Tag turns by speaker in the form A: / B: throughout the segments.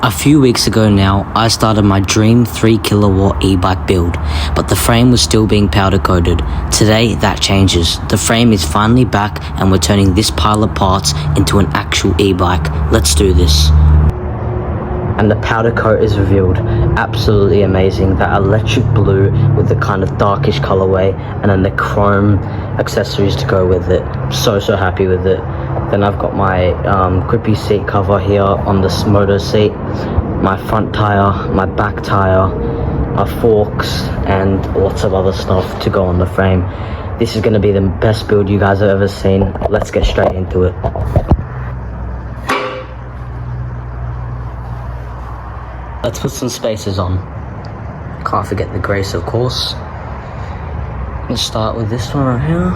A: A few weeks ago now, I started my dream 3 kilowatt e-bike build, but the frame was still being powder coated. Today, that changes. The frame is finally back and we're turning this pile of parts into an actual e-bike. Let's do this. And the powder coat is revealed. Absolutely amazing. That electric blue with the kind of darkish colorway and then the chrome accessories to go with it. So happy with it. Then I've got my grippy seat cover here on this Moto seat, my front tire, my back tire, my forks, and lots of other stuff to go on the frame. This is going to be the best build you guys have ever seen. Let's get straight into it. Let's put some spacers on. Can't forget the grace, of course. Let's start with this one right here.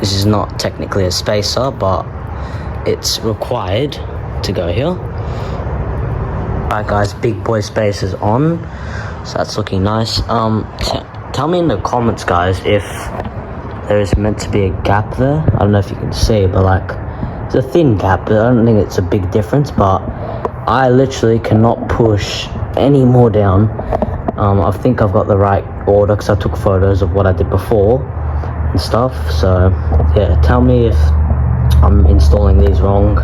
A: This is not technically a spacer, but it's required to go here. Alright guys, big boy spacers on. So that's looking nice. Tell me in the comments, guys, if there is meant to be a gap there. I don't know if you can see, but like, it's a thin gap. I don't think it's a big difference, but I literally cannot push any more down. I think I've got the right order because I took photos of what I did before and stuff. So yeah, tell me if I'm installing these wrong,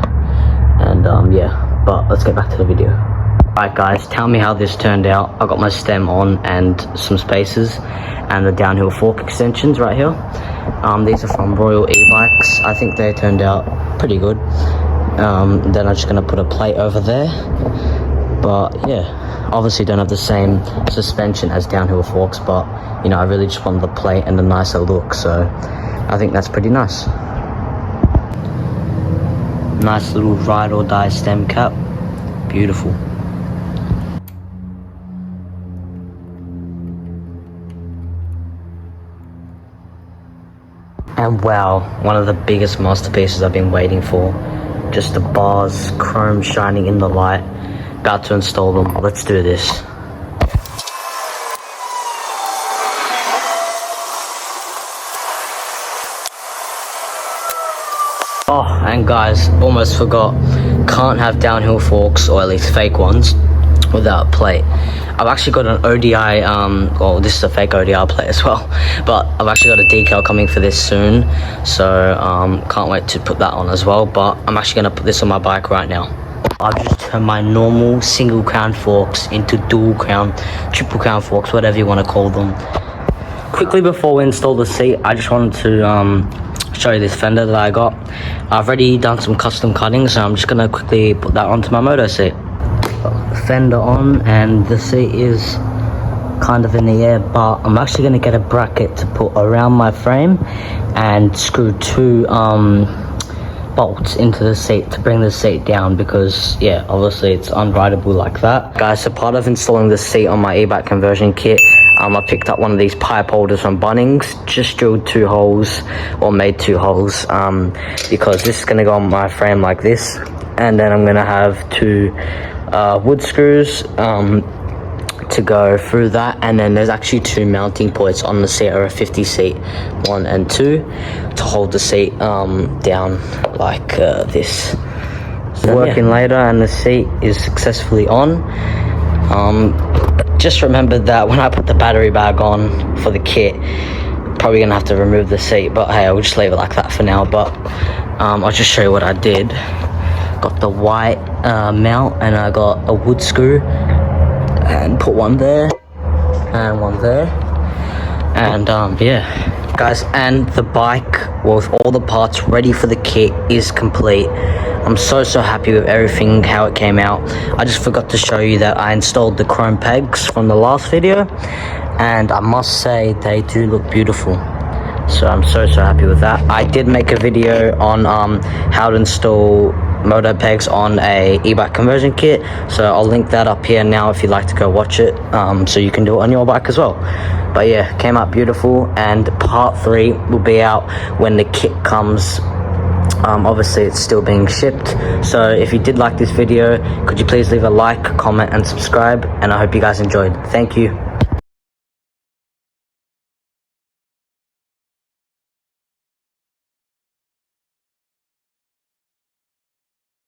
A: and yeah, but let's get back to the video. Alright guys, tell me how this turned out. I got my stem on and some spacers and the downhill fork extensions right here. These are from Royal e-bikes. I think they turned out pretty good. Then I'm just gonna put a plate over there, but yeah, obviously don't have the same suspension as downhill forks, but you know, I really just wanted the plate and a nicer look, so I think that's pretty nice. Nice little ride or die stem cap, beautiful. And wow, one of the biggest masterpieces I've been waiting for. Just the bars, chrome shining in the light. About to install them. Let's do this. Oh, and guys, almost forgot. Can't have downhill forks, or at least fake ones, without a plate. I've actually got an ODI, well, this is a fake ODI plate as well, but I've actually got a decal coming for this soon, so can't wait to put that on as well. But I'm actually going to put this on my bike right now. I've just turned my normal single crown forks into dual crown, triple crown forks, whatever you want to call them. Quickly before we install the seat, I just wanted to show you this fender that I got. I've already done some custom cutting, so I'm just going to quickly put that onto my Moto seat. Fender on, and the seat is kind of in the air, but I'm actually going to get a bracket to put around my frame and screw 2 bolts into the seat to bring the seat down, because yeah, obviously it's unrideable like that. Guys, so part of installing the seat on my e-bike conversion kit, I picked up one of these pipe holders from Bunnings, just drilled 2 holes, or made 2 holes, because this is going to go on my frame like this, and then I'm going to have 2 wood screws to go through that, and then there's actually 2 mounting points on the seat, or a 50 seat, 1 and 2, to hold the seat down like this. So working later, and the seat is successfully on. Just remembered that when I put the battery bag on for the kit, probably gonna have to remove the seat, but hey, I'll just leave it like that for now. But I'll just show you what I did. Got the white mount, and I got a wood screw and put one there and one there, and yeah guys, and the bike with all the parts ready for the kit is complete. I'm so happy with everything, how it came out. I just forgot to show you that I installed the chrome pegs from the last video, and I must say they do look beautiful. So I'm so happy with that. I did make a video on how to install Moto pegs on a e-bike conversion kit, so I'll link that up here now if you'd like to go watch it, so you can do it on your bike as well. But yeah, came out beautiful, and part 3 will be out when the kit comes. Obviously it's still being shipped, so if you did like this video, could you please leave a like, comment and subscribe, and I hope you guys enjoyed. Thank you.